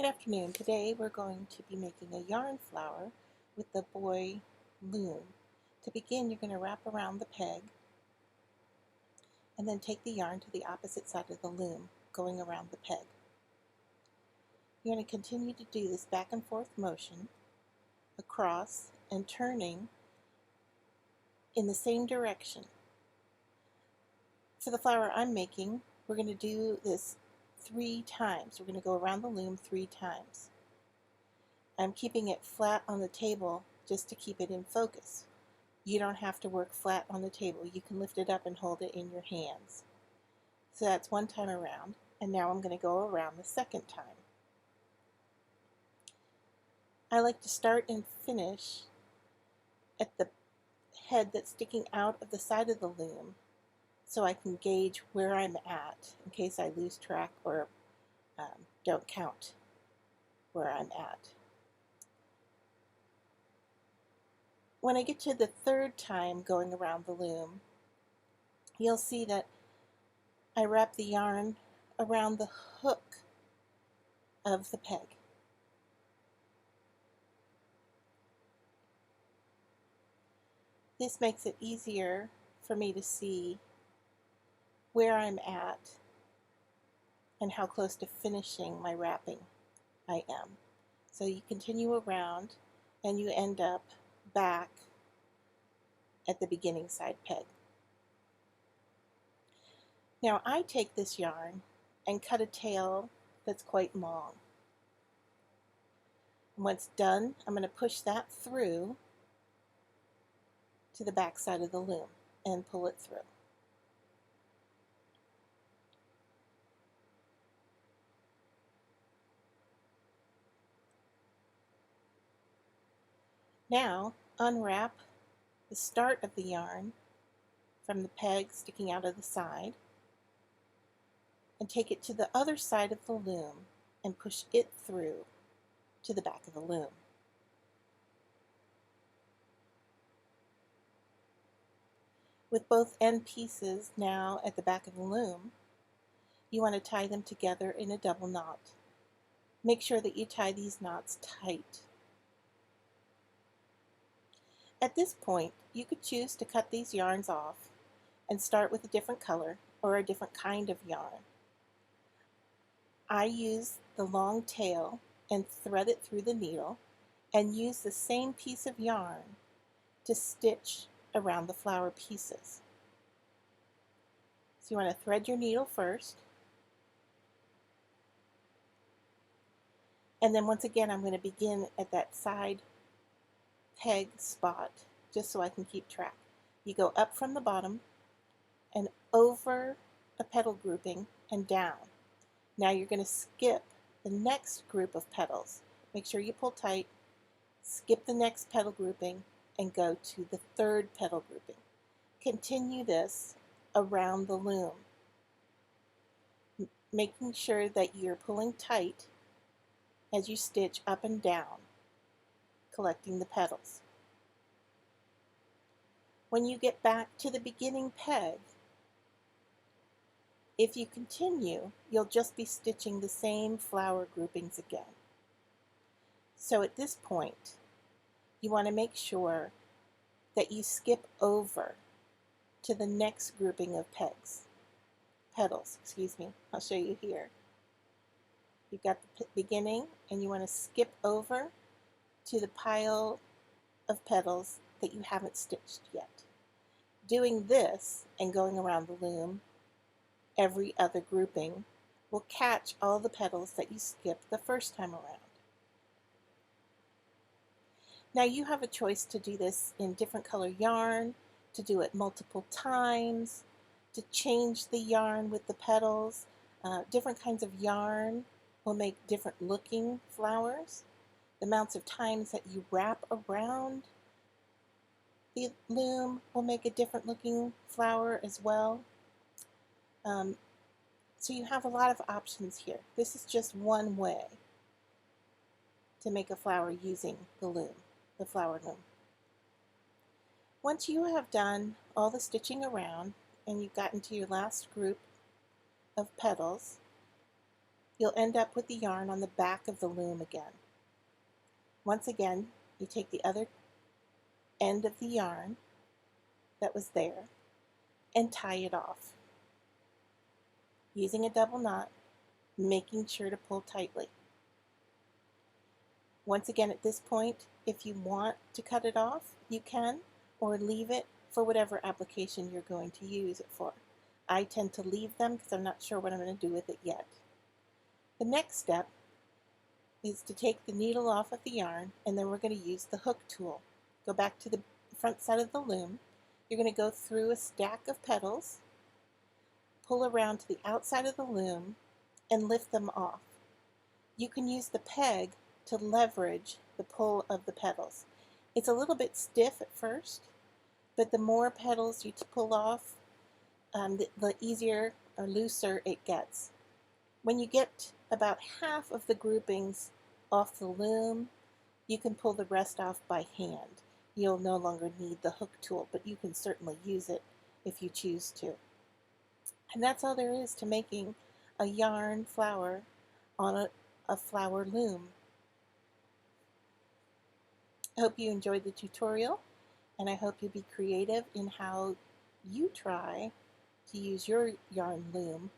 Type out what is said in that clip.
Good afternoon. Today we're going to be making a yarn flower with the Boye Loom. To begin, you're going to wrap around the peg and then take the yarn to the opposite side of the loom, going around the peg. You're going to continue to do this back and forth motion across and turning in the same direction. For the flower I'm making, we're going to do this 3 times. We're going to go around the loom 3 times. I'm keeping it flat on the table just to keep it in focus. You don't have to work flat on the table. You can lift it up and hold it in your hands. So that's 1 time around, and now I'm going to go around the 2nd time. I like to start and finish at the head that's sticking out of the side of the loom so I can gauge where I'm at in case I lose track or don't count where I'm at. When I get to the 3rd time going around the loom, you'll see that I wrap the yarn around the hook of the peg. This makes it easier for me to see where I'm at and how close to finishing my wrapping I am. So you continue around and you end up back at the beginning side peg. Now I take this yarn and cut a tail that's quite long. And when it's done, I'm going to push that through to the back side of the loom and pull it through. Now unwrap the start of the yarn from the peg sticking out of the side and take it to the other side of the loom and push it through to the back of the loom. With both end pieces now at the back of the loom, you want to tie them together in a double knot. Make sure that you tie these knots tight. At this point, you could choose to cut these yarns off and start with a different color or a different kind of yarn. I use the long tail and thread it through the needle and use the same piece of yarn to stitch around the flower pieces. So you want to thread your needle first, and then once again I'm going to begin at that side peg spot just so I can keep track. You go up from the bottom and over a petal grouping and down. Now you're going to skip the next group of petals. Make sure you pull tight, skip the next petal grouping, and go to the 3rd petal grouping. Continue this around the loom, making sure that you're pulling tight as you stitch up and down, collecting the petals. When you get back to the beginning peg, if you continue, you'll just be stitching the same flower groupings again. So at this point, you want to make sure that you skip over to the next grouping of petals. I'll show you here. You've got the beginning and you want to skip over to the pile of petals that you haven't stitched yet. Doing this and going around the loom every other grouping will catch all the petals that you skipped the first time around. Now you have a choice to do this in different color yarn, to do it multiple times, to change the yarn with the petals. Different kinds of yarn will make different looking flowers. The amounts of times that you wrap around the loom will make a different looking flower as well. So you have a lot of options here. This is just one way to make a flower using the loom, the flower loom. Once you have done all the stitching around and you've gotten to your last group of petals, you'll end up with the yarn on the back of the loom again. Once again, you take the other end of the yarn that was there and tie it off, using a double knot, making sure to pull tightly. Once again, at this point, if you want to cut it off, you can, or leave it for whatever application you're going to use it for. I tend to leave them because I'm not sure what I'm going to do with it yet. The next step is to take the needle off of the yarn, and then we're going to use the hook tool. Go back to the front side of the loom. You're going to go through a stack of petals, pull around to the outside of the loom, and lift them off. You can use the peg to leverage the pull of the petals. It's a little bit stiff at first, but the more petals you pull off, the easier or looser it gets. When you get about half of the groupings off the loom, you can pull the rest off by hand. You'll no longer need the hook tool, but you can certainly use it if you choose to. And that's all there is to making a yarn flower on a flower loom. I hope you enjoyed the tutorial, and I hope you'll be creative in how you try to use your yarn loom